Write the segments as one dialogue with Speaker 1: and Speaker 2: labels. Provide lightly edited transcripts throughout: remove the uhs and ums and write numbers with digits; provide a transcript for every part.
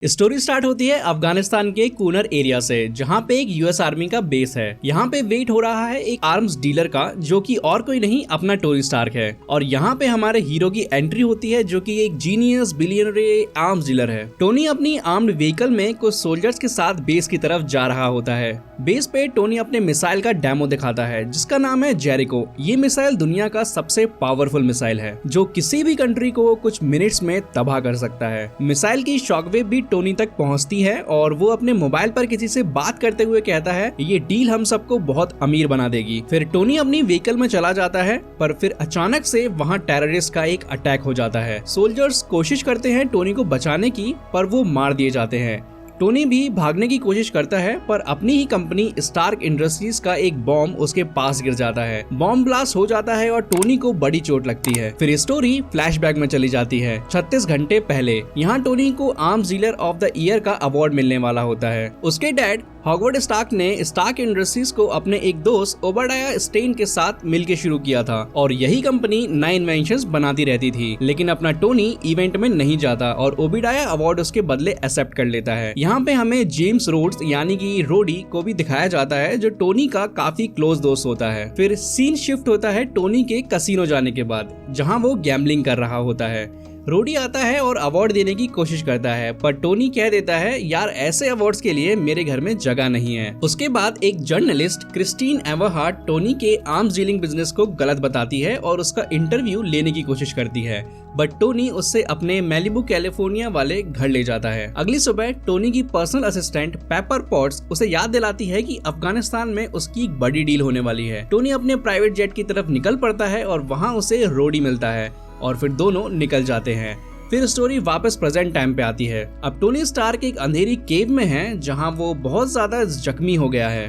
Speaker 1: Story start होती है अफगानिस्तान के कूनर एरिया से, जहां पे एक यूएस आर्मी का बेस है। यहाँ पे वेट हो रहा है एक आर्म्स डीलर का, जो कि और कोई नहीं अपना टोनी स्टार्क है। और यहाँ पे हमारे हीरो की एंट्री होती है, जो कि एक जीनियस बिलियनर आर्म्स डीलर है। टोनी अपनी आर्म्ड व्हीकल में कुछ सोल्जर्स के साथ बेस की तरफ जा रहा होता है। बेस पे टोनी अपने मिसाइल का डेमो दिखाता है, जिसका नाम है जेरिको। ये मिसाइल दुनिया का सबसे पावरफुल मिसाइल है, जो किसी भी कंट्री को कुछ मिनट्स में तबाह कर सकता है। मिसाइल की शॉकवेव भी टोनी तक पहुंचती है और वो अपने मोबाइल पर किसी से बात करते हुए कहता है, ये डील हम सबको बहुत अमीर बना देगी। फिर टोनी अपनी व्हीकल में चला जाता है, पर फिर अचानक से वहां टेररिस्ट का एक अटैक हो जाता है। सोल्जर्स कोशिश करते हैं टोनी को बचाने की, पर वो मार दिए जाते हैं। टोनी भी भागने की कोशिश करता है, पर अपनी ही कंपनी स्टार्क इंडस्ट्रीज का एक बॉम्ब उसके पास गिर जाता है। बॉम्ब ब्लास्ट हो जाता है और टोनी को बड़ी चोट लगती है। फिर स्टोरी फ्लैशबैक में चली जाती है 36 घंटे पहले। यहाँ टोनी को arms dealer of the year का अवार्ड मिलने वाला होता है। उसके डैड हॉवर्ड स्टार्क ने स्टार्क इंडस्ट्रीज को अपने एक दोस्त ओबाडाया स्टेन के साथ मिलकर शुरू किया था, और यही कंपनी नए इन्वेंशंस बनाती रहती थी। लेकिन अपना टोनी इवेंट में नहीं जाता और ओबाडाया अवार्ड उसके बदले एक्सेप्ट कर लेता है। यहाँ पे हमें जेम्स रोड्स यानी कि रोडी को भी दिखाया जाता है, जो टोनी का काफी क्लोज दोस्त होता है। फिर सीन शिफ्ट होता है टोनी के कसिनो जाने के बाद, जहाँ वो गैम्बलिंग कर रहा होता है। रोडी आता है और अवार्ड देने की कोशिश करता है, पर टोनी कह देता है, यार ऐसे अवार्ड्स के लिए मेरे घर में जगह नहीं है। उसके बाद एक जर्नलिस्ट क्रिस्टीन एवरहार्ट टोनी के आर्म्स डीलिंग बिजनेस को गलत बताती है और उसका इंटरव्यू लेने की कोशिश करती है, बट टोनी उससे अपने मैलिबू कैलिफोर्निया वाले घर ले जाता है। अगली सुबह टोनी की पर्सनल असिस्टेंट पेपर पॉट्स उसे याद दिलाती है कि अफगानिस्तान में उसकी एक बड़ी डील होने वाली है। टोनी अपने प्राइवेट जेट की तरफ निकल पड़ता है और वहाँ उसे रोडी मिलता है और फिर दोनों निकल जाते हैं। फिर स्टोरी वापस प्रेजेंट टाइम पे आती है। अब टोनी स्टार्क एक अंधेरी केव में है, जहां वो बहुत ज्यादा जख्मी हो गया है।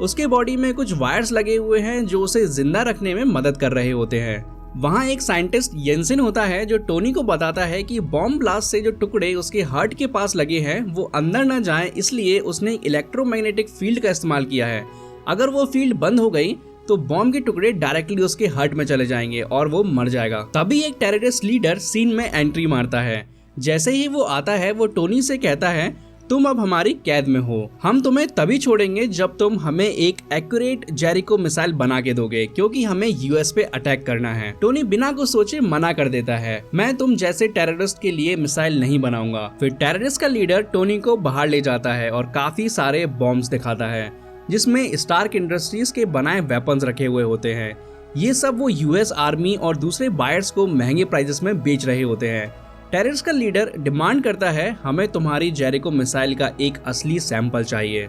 Speaker 1: उसके बॉडी में कुछ वायर्स लगे हुए हैं, जो उसे जिंदा रखने में मदद कर रहे होते हैं। वहाँ एक साइंटिस्ट येंसेन होता है, जो टोनी को बताता है कि बॉम्ब ब्लास्ट से जो टुकड़े उसके हार्ट के पास लगे हैं वो अंदर न जाएं, इसलिए उसने इलेक्ट्रोमैग्नेटिक फील्ड का इस्तेमाल किया है। अगर वो फील्ड बंद हो गई तो बॉम्ब के टुकड़े डायरेक्टली उसके हार्ट में चले जाएंगे और वो मर जाएगा। तभी एक टेररिस्ट लीडर सीन में एंट्री मारता है। जैसे ही वो आता है, वो टोनी से कहता है, तुम अब हमारी कैद में हो। हम तुम्हें तभी छोड़ेंगे जब तुम हमें एक एक्यूरेट जेरिको मिसाइल बना के दोगे, क्योंकि हमें यूएस पे अटैक करना है। टोनी बिना कुछ सोचे मना कर देता है, मैं तुम जैसे टेररिस्ट के लिए मिसाइल नहीं बनाऊंगा। फिर टेररिस्ट का लीडर टोनी को बाहर ले जाता है और काफी सारे बॉम्ब्स दिखाता है, जिसमें स्टार्क इंडस्ट्रीज के बनाए वेपन्स रखे हुए होते हैं। ये सब वो यूएस आर्मी और दूसरे बायर्स को महंगे प्राइसेस में बेच रहे होते हैं। टेररिस्ट का लीडर डिमांड करता है, हमें तुम्हारी जेरिको मिसाइल का एक असली सैंपल चाहिए।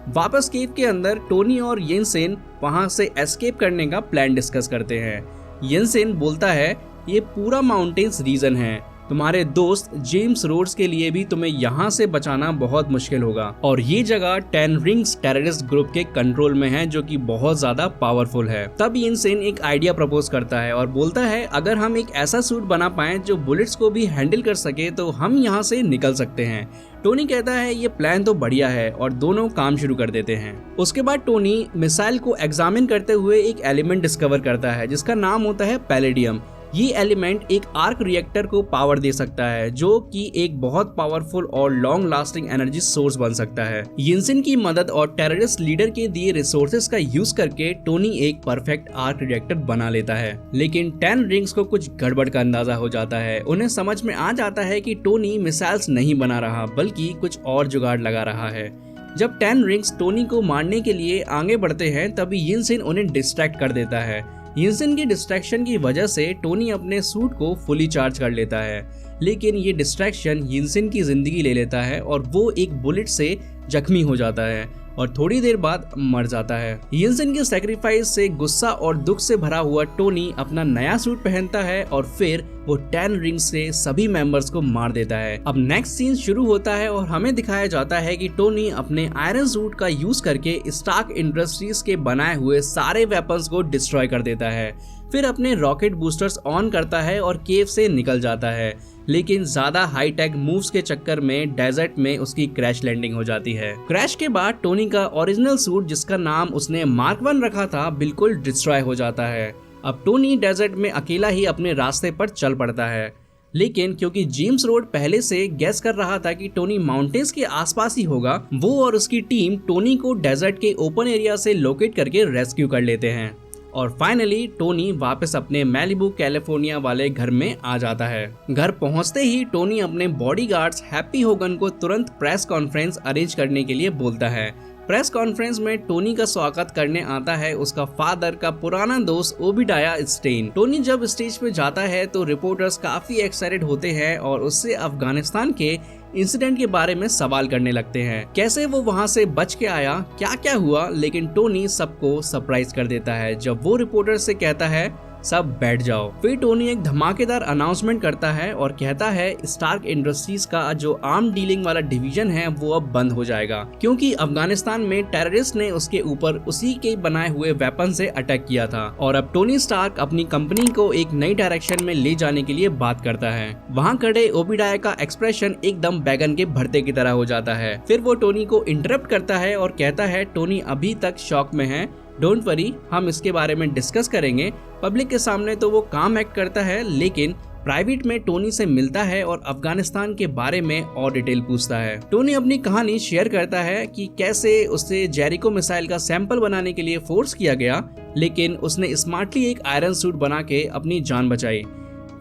Speaker 1: वापस केव के अंदर टोनी और येंसेन वहां से एस्केप करने का प्लान डिस्कस करते हैं। येंसेन बोलता है, ये पूरा माउंटेन्स रीजन है, तुम्हारे दोस्त जेम्स रोड्स के लिए भी तुम्हें यहाँ से बचाना बहुत मुश्किल होगा, और ये जगह 10 रिंग्स टेररिस्ट ग्रुप के कंट्रोल में है, जो कि बहुत ज्यादा पावरफुल है। तब येंसेन एक आइडिया प्रपोज करता है और बोलता है, अगर हम एक ऐसा सूट बना पाए जो बुलेट्स को भी हैंडल कर सके तो हम यहाँ से निकल सकते हैं। टोनी कहता है, ये प्लान तो बढ़िया है, और दोनों काम शुरू कर देते हैं। उसके बाद टोनी मिसाइल को एग्जामिन करते हुए एक एलिमेंट डिस्कवर करता है, जिसका नाम होता है पैलेडियम। ये एलिमेंट एक आर्क रिएक्टर को पावर दे सकता है, जो कि एक बहुत पावरफुल और लॉन्ग लास्टिंग एनर्जी सोर्स बन सकता है। येंसेन की मदद और टेररिस्ट लीडर के दिए रिसोर्सेज का यूज करके टोनी एक परफेक्ट आर्क रिएक्टर बना लेता है। लेकिन 10 रिंग्स को कुछ गड़बड़ का अंदाजा हो जाता है। उन्हें समझ में आ जाता है कि टोनी मिसाइल्स नहीं बना रहा, बल्कि कुछ और जुगाड़ लगा रहा है। जब 10 रिंग्स टोनी को मारने के लिए आगे बढ़ते हैं, तभी येंसेन उन्हें डिस्ट्रैक्ट कर देता है। येंसेन की डिस्ट्रैक्शन की वजह से टोनी अपने सूट को फुली चार्ज कर लेता है, लेकिन ये डिस्ट्रैक्शन येंसेन की जिंदगी ले लेता है और वो एक बुलेट से जख्मी हो जाता है और थोड़ी देर बाद मर जाता है। येंसेन के सैक्रिफाइस से गुस्सा और दुख से भरा हुआ टोनी अपना नया सूट पहनता है और फिर वो 10 रिंग्स से सभी मेंबर्स को मार देता है। अब नेक्स्ट सीन शुरू होता है और हमें दिखाया जाता है कि टोनी अपने आयरन सूट का यूज करके स्टार्क इंडस्ट्रीज के बनाए हुए सारे वेपन्स को डिस्ट्रॉय कर देता है। फिर अपने रॉकेट बूस्टर्स ऑन करता है और केव से निकल जाता है, लेकिन ज्यादा हाई टेक मूव्स के चक्कर में डेजर्ट में उसकी क्रैश लैंडिंग हो जाती है। क्रैश के बाद टोनी का ओरिजिनल सूट, जिसका नाम उसने मार्क 1 रखा था, बिल्कुल डिस्ट्रॉय हो जाता है। अब टोनी डेजर्ट में अकेला ही अपने रास्ते पर चल पड़ता है। लेकिन क्योंकि जेम्स रोड पहले से गेस कर रहा था कि टोनी माउंटेन्स के आसपास ही होगा, वो और उसकी टीम टोनी को डेजर्ट के ओपन एरिया से लोकेट करके रेस्क्यू कर लेते हैं और फाइनली टोनी वापस अपने मैलिबू कैलिफोर्निया वाले घर में आ जाता है। घर पहुंचते ही टोनी अपने बॉडीगार्ड्स हैप्पी होगन को तुरंत प्रेस कॉन्फ्रेंस अरेंज करने के लिए बोलता है। प्रेस कॉन्फ्रेंस में टोनी का स्वागत करने आता है उसका फादर का पुराना दोस्त ओबिडाया स्टेन। टोनी जब स्टेज पे जाता है तो रिपोर्टर्स काफी एक्साइटेड होते हैं और उससे अफगानिस्तान के इंसिडेंट के बारे में सवाल करने लगते हैं, कैसे वो वहां से बच के आया, क्या क्या हुआ। लेकिन टोनी सबको सरप्राइज कर देता है जब वो रिपोर्टर से कहता है सब बैठ जाओ। फिर टोनी एक धमाकेदार अनाउंसमेंट करता है और कहता है स्टार्क इंडस्ट्रीज का जो आर्म डीलिंग वाला डिवीजन है वो अब बंद हो जाएगा, क्योंकि अफगानिस्तान में टेररिस्ट ने उसके ऊपर उसी के बनाए हुए वेपन से अटैक किया था और अब टोनी स्टार्क अपनी कंपनी को एक नई डायरेक्शन में ले जाने के लिए बात करता है। वहाँ खड़े ओबिडाया का एक्सप्रेशन एकदम बैगन के भरते की तरह हो जाता है। फिर वो टोनी को इंटरप्ट करता है और कहता है टोनी अभी तक शॉक में है, डोंट वरी, हम इसके बारे में डिस्कस करेंगे। पब्लिक के सामने तो वो काम एक्ट करता है, लेकिन प्राइवेट में टोनी से मिलता है और अफगानिस्तान के बारे में और डिटेल पूछता है। टोनी अपनी कहानी शेयर करता है कि कैसे उससे जेरिको मिसाइल का सैंपल बनाने के लिए फोर्स किया गया, लेकिन उसने स्मार्टली एक आयरन सूट बना के अपनी जान बचाई।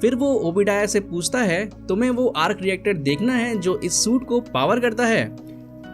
Speaker 1: फिर वो ओबिडाया से पूछता है तुम्हें वो आर्क रिएक्टर देखना है जो इस सूट को पावर करता है।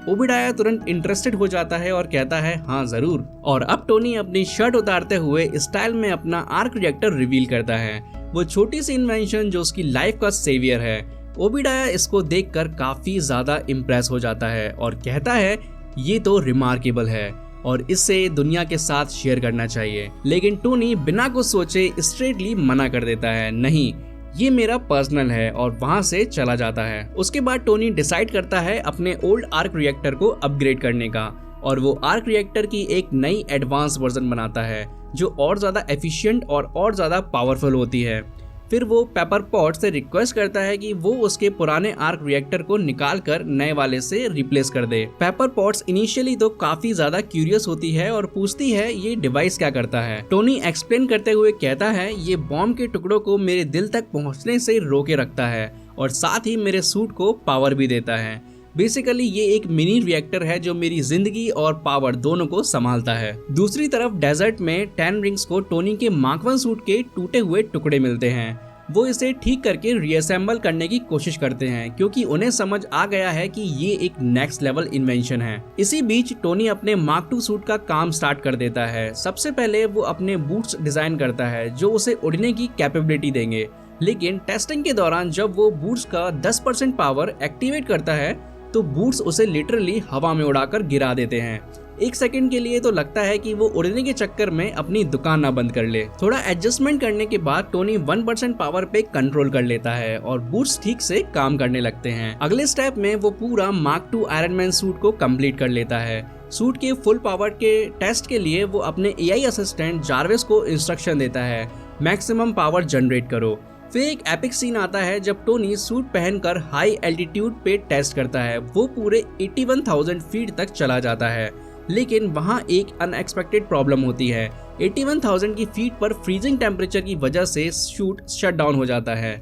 Speaker 1: ओबिडाया तुरंत इंटरेस्टेड हो जाता है और कहता है हाँ जरूर। और अब टोनी अपनी शर्ट उतारते हुए स्टाइल में अपना आर्क रिएक्टर रिवील करता है, वो छोटी सी इन्वेंशन जो उसकी लाइफ का सेवियर है। ओबिडाया इसको देखकर काफी ज्यादा इम्प्रेस हो जाता है और कहता है ये तो रिमार्केबल है और इससे दुनिया के साथ शेयर करना चाहिए। लेकिन टोनी बिना कुछ सोचे स्ट्रेटली मना कर देता है, नहीं ये मेरा पर्सनल है, और वहां से चला जाता है। उसके बाद टोनी डिसाइड करता है अपने ओल्ड आर्क रिएक्टर को अपग्रेड करने का और वो आर्क रिएक्टर की एक नई एडवांस वर्जन बनाता है जो और ज्यादा एफिशिएंट और ज्यादा पावरफुल होती है। फिर वो पेपर पॉट से रिक्वेस्ट करता है कि वो उसके पुराने आर्क रिएक्टर को निकाल कर नए वाले से रिप्लेस कर दे। पेपर पॉट्स इनिशियली तो काफी ज्यादा क्यूरियस होती है और पूछती है ये डिवाइस क्या करता है। टोनी एक्सप्लेन करते हुए कहता है ये बॉम्ब के टुकड़ों को मेरे दिल तक पहुंचने से रोके रखता है और साथ ही मेरे सूट को पावर भी देता है। बेसिकली ये एक मिनी रिएक्टर है जो मेरी जिंदगी और पावर दोनों को संभालता है। दूसरी तरफ डेजर्ट में 10 रिंग्स को टोनी के मार्क 1 सूट के टूटे हुए टुकड़े मिलते हैं। वो इसे ठीक करके रीअसेंबल करने की कोशिश करते हैं क्योंकि उन्हें समझ आ गया है कि ये एक नेक्स्ट लेवल इन्वेंशन है। इसी बीच टोनी अपने मार्क 2 सूट का काम स्टार्ट कर देता है। सबसे पहले वो अपने बूट्स डिजाइन करता है जो उसे उड़ने की कैपेबिलिटी देंगे, लेकिन टेस्टिंग के दौरान जब वो बूट्स का 10% पावर एक्टिवेट करता है तो बूट्स उसे लिटरली हवा में उड़ाकर गिरा देते हैं। एक सेकंड के लिए तो लगता है कि वो उड़ने के चक्कर में अपनी दुकान ना बंद कर ले। थोड़ा एडजस्टमेंट करने के बाद टोनी 1% पावर पे कंट्रोल कर लेता है और बूट्स ठीक से काम करने लगते हैं। अगले स्टेप में वो पूरा मार्क 2 आयरन मैन सूट को कंप्लीट कर लेता है। सूट के फुल पावर के टेस्ट के लिए वो अपने एआई असिस्टेंट जार्विस को इंस्ट्रक्शन देता है मैक्सिमम पावर जनरेट करो। फिर एक एपिक सीन आता है जब टोनी सूट पहनकर हाई एल्टीट्यूड पे टेस्ट करता है। वो पूरे 81,000 फीट तक चला जाता है, लेकिन वहाँ एक अनएक्सपेक्टेड प्रॉब्लम होती है। 81,000 की फीट पर फ्रीजिंग टेम्परेचर की वजह से शूट शट डाउन हो जाता है।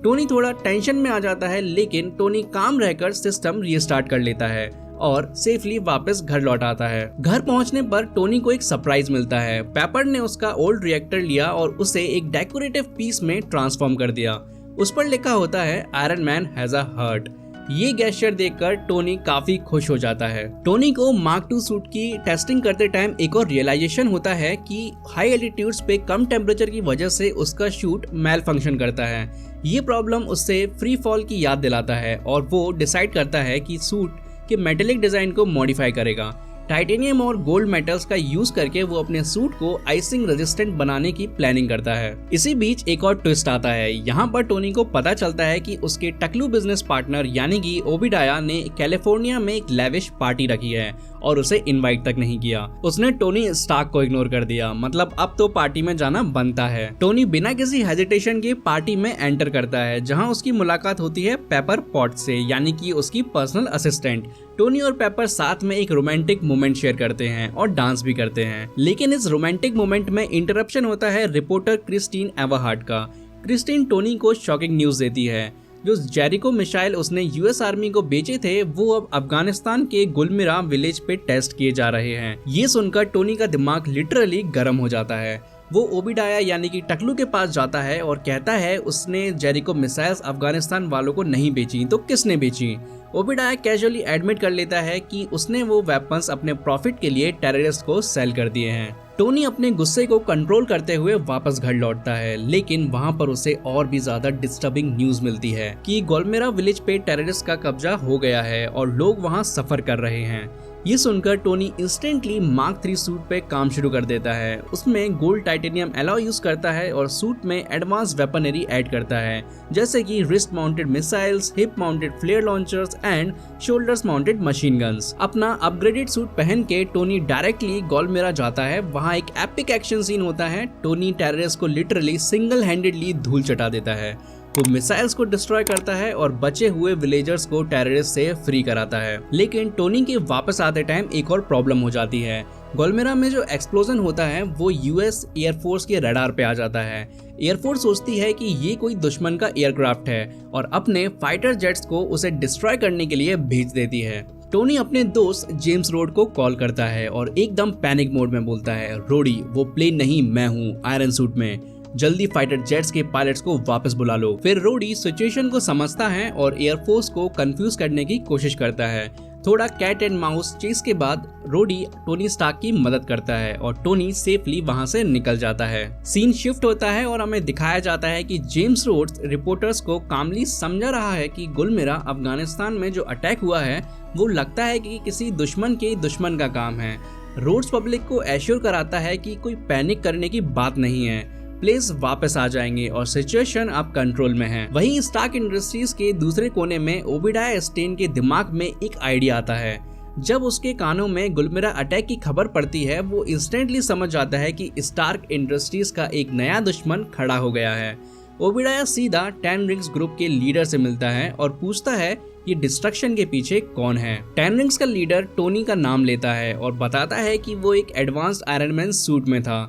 Speaker 1: टोनी थोड़ा टेंशन में आ जाता है, लेकिन टोनी काम रहकर सिस्टम रीस्टार्ट कर लेता है और सेफली वापस घर लौट आता है। घर पहुंचने पर टोनी को एक सरप्राइज मिलता है। पेपर ने उसका ओल्ड रिएक्टर लिया और उसे एक डेकोरेटिव पीस में ट्रांसफॉर्म कर दिया। उस पर लिखा होता है iron man has a heart. ये गेस्चर देखकर टोनी काफी खुश हो जाता है। टोनी को मार्क 2 सूट की टेस्टिंग करते टाइम एक और रियलाइजेशन होता है कि हाई एल्टीट्यूड्स पे कम टेम्परेचर की वजह से उसका शूट मेल फंक्शन करता है। ये प्रॉब्लम उससे फ्री फॉल की याद दिलाता है और वो डिसाइड करता है कि सूट के मेटेलिक डिजाइन को मॉडिफाई करेगा। टाइटेनियम और गोल्ड मेटल्स का यूज करके वो अपने सूट को आइसिंग रेजिस्टेंट बनाने की प्लानिंग करता है। इसी बीच एक और ट्विस्ट आता है। यहाँ पर टोनी को पता चलता है कि उसके टकलू बिजनेस पार्टनर यानी कि ओबिडाया ने कैलिफोर्निया में एक लेविश पार्टी रखी है और उसे इनवाइट तक नहीं किया। उसने टोनी स्टार्क को इग्नोर कर दिया, मतलब अब तो पार्टी में जाना बनता है। टोनी बिना किसी हेजिटेशन के पार्टी में एंटर करता है जहां उसकी मुलाकात होती है पेपर पॉट से, यानी कि उसकी पर्सनल असिस्टेंट। टोनी और पेपर साथ में एक रोमांटिक मोमेंट शेयर करते हैं और डांस भी करते हैं, लेकिन इस रोमांटिक मोमेंट में इंटरप्शन होता है रिपोर्टर क्रिस्टीन एवरहार्ट का। क्रिस्टीन टोनी को शॉकिंग न्यूज देती है। जो जेरिको मिसाइल उसने यूएस आर्मी को बेचे थे वो अब अफगानिस्तान के गुलमिरा विलेज पे टेस्ट किए जा रहे हैं। ये सुनकर टोनी का दिमाग लिटरली गर्म हो जाता है। वो ओबिडाया यानी कि टकलू के पास जाता है और कहता है उसने जेरिको मिसाइल्स अफगानिस्तान वालों को नहीं बेची तो किसने बेची। ओबिडाया कैजुअली एडमिट कर लेता है कि उसने वो वेपन्स अपने प्रॉफिट के लिए टेररिस्ट को सेल कर दिए हैं। टोनी अपने गुस्से को कंट्रोल करते हुए वापस घर लौटता है, लेकिन वहाँ पर उसे और भी ज्यादा डिस्टर्बिंग न्यूज मिलती है कि गोलमेरा विलेज पे टेररिस्ट का कब्जा हो गया है और लोग वहाँ सफर कर रहे हैं। ये सुनकर टोनी इंस्टेंटली मार्क 3 सूट पे काम शुरू कर देता है। उसमें गोल्ड टाइटेनियम एलॉय यूज करता है और सूट में एडवांस वेपनरी ऐड करता है, जैसे कि wrist mounted missiles, hip mounted flare launchers and shoulders mounted machine guns. अपना अपग्रेडेड सूट पहन के टोनी डायरेक्टली गोलमेरा जाता है। वहाँ एक एपिक एक्शन सीन होता है। टोनी टेररिस्ट को लिटरली सिंगल हैंडेडली धूल चटा देता है। वो मिसाइल्स को डिस्ट्रॉय करता है और बचे हुए विलेजर्स को टेररिस्ट से फ्री कराता है। लेकिन टोनी के वापस आते टाइम एक और प्रॉब्लम हो जाती है। गोलमेरा में जो एक्सप्लोजन होता है वो यूएस एयरफोर्स के रडार पे आ जाता है। एयरफोर्स सोचती है कि ये कोई दुश्मन का एयरक्राफ्ट है और अपने फाइटर जेट्स को उसे डिस्ट्रॉय करने के लिए भेज देती है। टोनी अपने दोस्त जेम्स रोड को कॉल करता है और एकदम पैनिक मोड में बोलता है, रोडी वो प्लेन नहीं मैं हूँ आयरन सूट में, जल्दी फाइटर जेट्स के पायलट्स को वापस बुला लो। फिर रोडी सिचुएशन को समझता है और एयरफोर्स को कंफ्यूज करने की कोशिश करता है। थोड़ा कैट एंड माउस चेस के बाद रोडी टोनी स्टार्क की मदद करता है और टोनी सेफली वहां से निकल जाता है। सीन शिफ्ट होता है और हमें दिखाया जाता है कि जेम्स रोड्स रिपोर्टर्स को कामली समझा रहा है कि गुलमिरा अफगानिस्तान में जो अटैक हुआ है वो लगता है कि किसी दुश्मन के दुश्मन का काम है। रोड्स पब्लिक को एश्योर कराता है कि कोई पैनिक करने की बात नहीं है, प्लेस वापस आ जाएंगे और सिचुएशन अब कंट्रोल में है। वहीं स्टार्क इंडस्ट्रीज के दूसरे कोने में ओबिडाया स्टेन के दिमाग में एक आइडिया आता है। जब उसके कानों में गुलमिरा अटैक की खबर पड़ती है वो इंस्टेंटली समझ जाता है कि स्टार्क इंडस्ट्रीज का एक नया दुश्मन खड़ा हो गया है। ओबिडाया सीधा 10 रिंग्स ग्रुप के लीडर से मिलता है और पूछता है ये डिस्ट्रक्शन के पीछे कौन है। 10 रिंग्स का लीडर टोनी का नाम लेता है और बताता है कि वो एक एडवांस्ड आयरन मैन सूट में था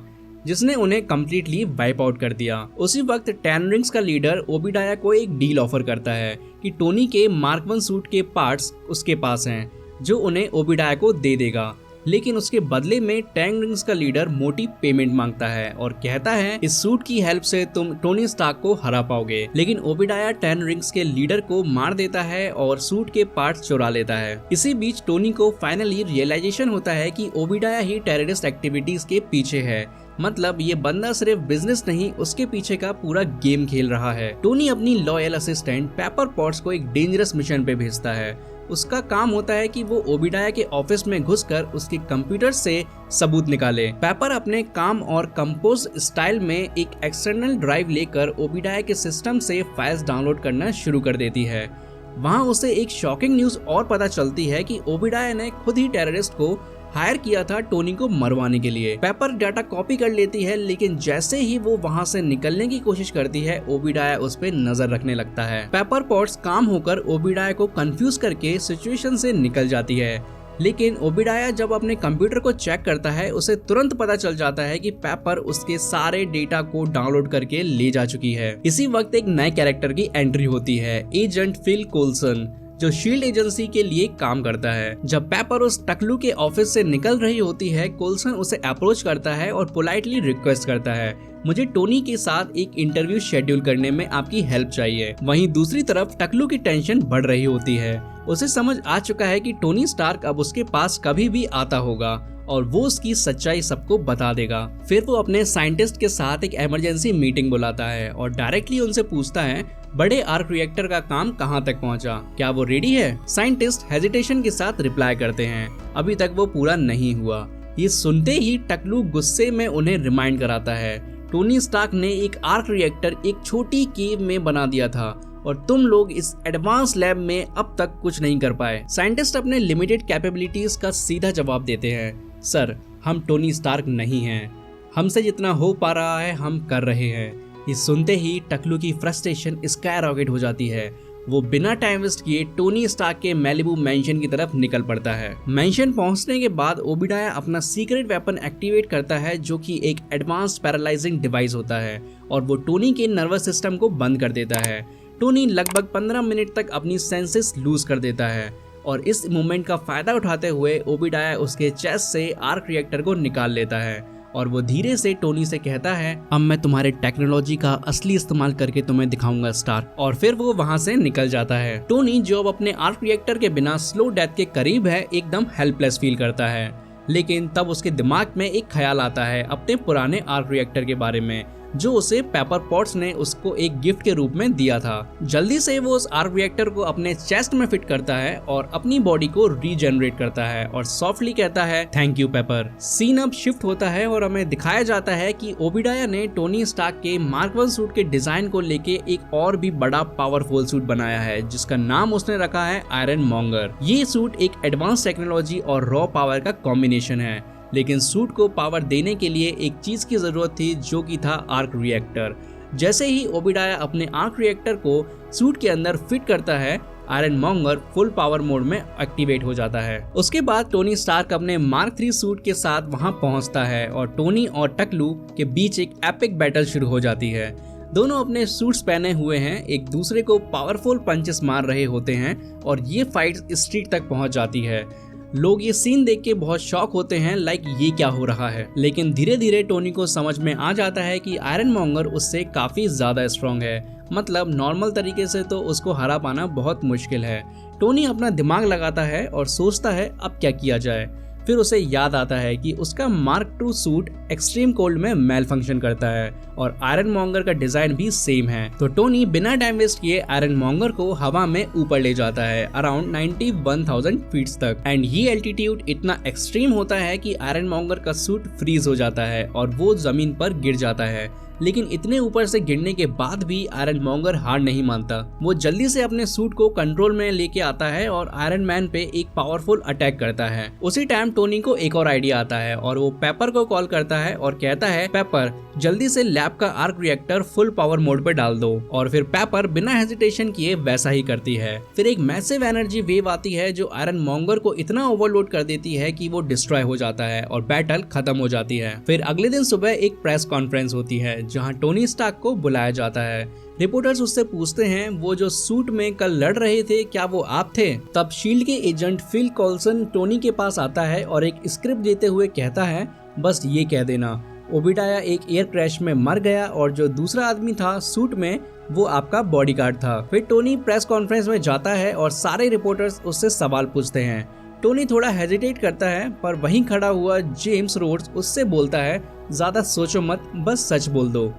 Speaker 1: जिसने उन्हें कम्प्लीटली वाइप आउट कर दिया। उसी वक्त 10 रिंग्स का लीडर ओबिडाया को एक डील ऑफर करता है कि टोनी के मार्क 1 सूट के पार्ट्स उसके पास हैं जो उन्हें ओबिडाया को दे देगा, लेकिन उसके बदले में 10 रिंग्स का लीडर मोटी पेमेंट मांगता है और कहता है इस सूट की हेल्प से तुम टोनी स्टार्क को हरा पाओगे। लेकिन ओबिडाया 10 रिंग्स के लीडर को मार देता है और सूट के पार्ट्स चुरा लेता है। इसी बीच टोनी को फाइनली रियलाइजेशन होता है कि ओबिडाया ही टेररिस्ट एक्टिविटीज के पीछे है। मतलब ये बंदा सिर्फ बिजनेस नहीं उसके पीछे का पूरा गेम खेल रहा है। टोनी अपनी लॉयल असिस्टेंट पेपर पॉट्स को एक डेंजरस मिशन पे भेजता है। उसका काम होता है कि वो ओबिडाया के ऑफिस में घुसकर उसके कंप्यूटर से सबूत निकाले। पेपर अपने काम और कंपोज स्टाइल में एक एक्सटर्नल ड्राइव लेकर ओबिडाया के सिस्टम से फाइल्स डाउनलोड करना शुरू कर देती है। वहाँ उसे एक शॉकिंग न्यूज और पता चलती है कि ओबिडाया ने खुद ही टेररिस्ट को हायर किया था टोनी को मरवाने के लिए। पेपर डाटा कॉपी कर लेती है, लेकिन जैसे ही वो वहाँ से निकलने की कोशिश करती है ओबिडाया उस पे नजर रखने लगता है। पेपर पॉट्स काम होकर ओबिडाया को कंफ्यूज करके सिचुएशन से निकल जाती है, लेकिन ओबिडाया जब अपने कंप्यूटर को चेक करता है उसे तुरंत पता चल जाता है कि पेपर उसके सारे डेटा को डाउनलोड करके ले जा चुकी है। इसी वक्त एक नए कैरेक्टर की एंट्री होती है, एजेंट फिल कोल्सन, जो शील्ड एजेंसी के लिए काम करता है। जब पेपर उस टकलू के ऑफिस से निकल रही होती है कोल्सन उसे अप्रोच करता है और पोलाइटली रिक्वेस्ट करता है, मुझे टोनी के साथ एक इंटरव्यू शेड्यूल करने में आपकी हेल्प चाहिए। वहीं दूसरी तरफ टकलू की टेंशन बढ़ रही होती है। उसे समझ आ चुका है कि टोनी स्टार्क अब उसके पास कभी भी आता होगा और वो उसकी सच्चाई सबको बता देगा। फिर वो अपने साइंटिस्ट के साथ एक इमरजेंसी मीटिंग बुलाता है और डायरेक्टली उनसे पूछता है बड़े आर्क रिएक्टर का काम कहाँ तक पहुँचा, क्या वो रेडी है। साइंटिस्ट हेजिटेशन के साथ रिप्लाई करते हैं, अभी तक वो पूरा नहीं हुआ। ये सुनते ही टकलू गुस्से में उन्हें रिमाइंड कराता है, टोनी स्टार्क ने एक आर्क रिएक्टर एक छोटी केव में बना दिया था और तुम लोग इस एडवांस लैब में अब तक कुछ नहीं कर पाए। साइंटिस्ट अपने लिमिटेड कैपेबिलिटीज का सीधा जवाब देते हैं, सर हम टोनी स्टार्क नहीं हैं, हमसे जितना हो पा रहा है हम कर रहे हैं। ये सुनते ही टकलू की फ्रस्ट्रेशन स्काई रॉकेट हो जाती है वो बिना टाइम वेस्ट किए टोनी स्टार्क के मैलिबू मैंशन की तरफ निकल पड़ता है। मैंशन पहुंचने के बाद ओबिडाया अपना सीक्रेट वेपन एक्टिवेट करता है जो कि एक एडवांस्ड पैरालाइजिंग डिवाइस होता है और वो टोनी के नर्वस सिस्टम को बंद कर देता है। टोनी लगभग 15 मिनट तक अपनी सेंसेस लूज कर देता है और इस मोमेंट का फायदा उठाते हुए ओबिडाया उसके चेस्ट से आर्क रिएक्टर को निकाल लेता है और वो धीरे से टोनी से कहता है, अब मैं तुम्हारे टेक्नोलॉजी का असली इस्तेमाल करके तुम्हें दिखाऊंगा स्टार्क। और फिर वो वहां से निकल जाता है। टोनी जो अब अपने आर्क रिएक्टर के बिना स्लो डेथ के करीब है, एकदम हेल्पलेस फील करता है। लेकिन तब उसके दिमाग में एक ख्याल आता है अपने पुराने आर्क रिएक्टर के बारे में जो उसे पेपर पॉट्स ने उसको एक गिफ्ट के रूप में दिया था। जल्दी से वो उस आर्क रिएक्टर को अपने चेस्ट में फिट करता है और अपनी बॉडी को रीजनरेट करता है और सॉफ्टली कहता है, थैंक यू पेपर। सीन अब शिफ्ट होता है और हमें दिखाया जाता है कि ओबिडाया ने टोनी स्टार्क के मार्क 1 सूट के डिजाइन को लेके एक और भी बड़ा पावरफुल सूट बनाया है जिसका नाम उसने रखा है आयरन मॉन्गर। ये सूट एक एडवांस टेक्नोलॉजी और रॉ पावर का कॉम्बिनेशन है, लेकिन सूट को पावर देने के लिए एक चीज की जरूरत थी जो कि था आर्क रिएक्टर। जैसे ही ओबिडाया अपने आर्क रिएक्टर को सूट के अंदर फिट करता है, iron monger full power mode में एक्टिवेट हो जाता है। उसके बाद टोनी स्टार्क अपने मार्क 3 सूट के साथ वहां पहुंचता है और टोनी और टकलू के बीच एक एपिक बैटल शुरू हो जाती है। दोनों अपने सूट्स पहने हुए हैं, एक दूसरे को पावरफुल पंचेस मार रहे होते हैं और ये फाइट स्ट्रीट तक पहुंच जाती है। लोग ये सीन देख के बहुत शॉक होते हैं, लाइक ये क्या हो रहा है। लेकिन धीरे धीरे टोनी को समझ में आ जाता है कि आयरन मॉन्गर उससे काफी ज्यादा स्ट्रॉन्ग है, मतलब नॉर्मल तरीके से तो उसको हरा पाना बहुत मुश्किल है। टोनी अपना दिमाग लगाता है और सोचता है अब क्या किया जाए। फिर उसे याद आता है कि उसका मार्क 2 सूट एक्सट्रीम कोल्ड में मेल फंक्शन करता है और आयरन मॉन्गर का डिजाइन भी सेम है। तो टोनी बिना टाइम वेस्ट किए आयरन मॉन्गर को हवा में ऊपर ले जाता है अराउंड 91,000 फीट तक। एंड ये एल्टीट्यूड इतना एक्सट्रीम होता है कि आयरन मॉन्गर का सूट फ्रीज हो जाता है और वो जमीन पर गिर जाता है। लेकिन इतने ऊपर से गिरने के बाद भी आयरन मॉन्गर हार नहीं मानता। वो जल्दी से अपने सूट को कंट्रोल में लेके आता है और आयरन मैन पे एक पावरफुल अटैक करता है। उसी टाइम टोनी को एक और आइडिया आता है और वो पेपर को कॉल करता है और कहता है, पेपर जल्दी से लैब का arc reactor full power mode पे डाल दो। और फिर पेपर बिना हेजिटेशन किए वैसा ही करती है। फिर एक मैसिव एनर्जी वेव आती है जो आयरन मॉन्गर को इतना ओवरलोड कर देती है कि वो डिस्ट्रॉय हो जाता है और बैटल खत्म हो जाती है। फिर अगले दिन सुबह एक प्रेस कॉन्फ्रेंस होती है जहां टोनी स्टार्क को बुलाया जाता है। रिपोर्टर्स उससे पूछते हैं, वो जो सूट में कल लड़ रहे थे क्या वो आप थे? तब शील्ड के एजेंट फिल कॉल्सन टोनी के पास आता है और एक स्क्रिप्ट देते हुए कहता है, बस ये कह देना ओबिडाया एक एयर क्रैश में मर गया और जो दूसरा आदमी था सूट में वो आपका बॉडीगार्ड था। फिर टोनी प्रेस कॉन्फ्रेंस में जाता है और सारे रिपोर्टर्स उससे सवाल पूछते हैं। टोनी थोड़ा हेजिटेट करता है पर वहीं खड़ा हुआ जेम्स रोड्स उससे बोलता है, ज्यादा सोचो मत, बस सच बोल दो।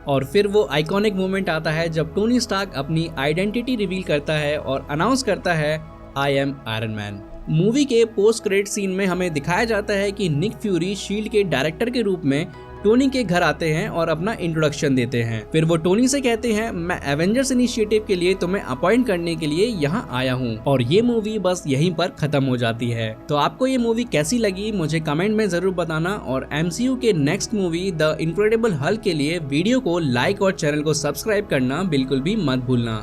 Speaker 1: और फिर वो आइकॉनिक मोमेंट आता है जब टोनी स्टार्क अपनी आइडेंटिटी रिवील करता है और अनाउंस करता है, I am Iron man. Movie के पोस्ट क्रेडिट सीन में हमें दिखाया जाता है कि निक फ्यूरी शील्ड के डायरेक्टर के रूप में टोनी के घर आते हैं और अपना इंट्रोडक्शन देते हैं। फिर वो टोनी से कहते हैं, मैं एवेंजर्स इनिशिएटिव के लिए तुम्हें अपॉइंट करने के लिए यहाँ आया हूँ। और ये मूवी बस यहीं पर खत्म हो जाती है। तो आपको ये मूवी कैसी लगी मुझे कमेंट में जरूर बताना और MCU के next movie the incredible Hulk के लिए वीडियो को लाइक और चैनल को सब्सक्राइब करना बिल्कुल भी मत भूलना।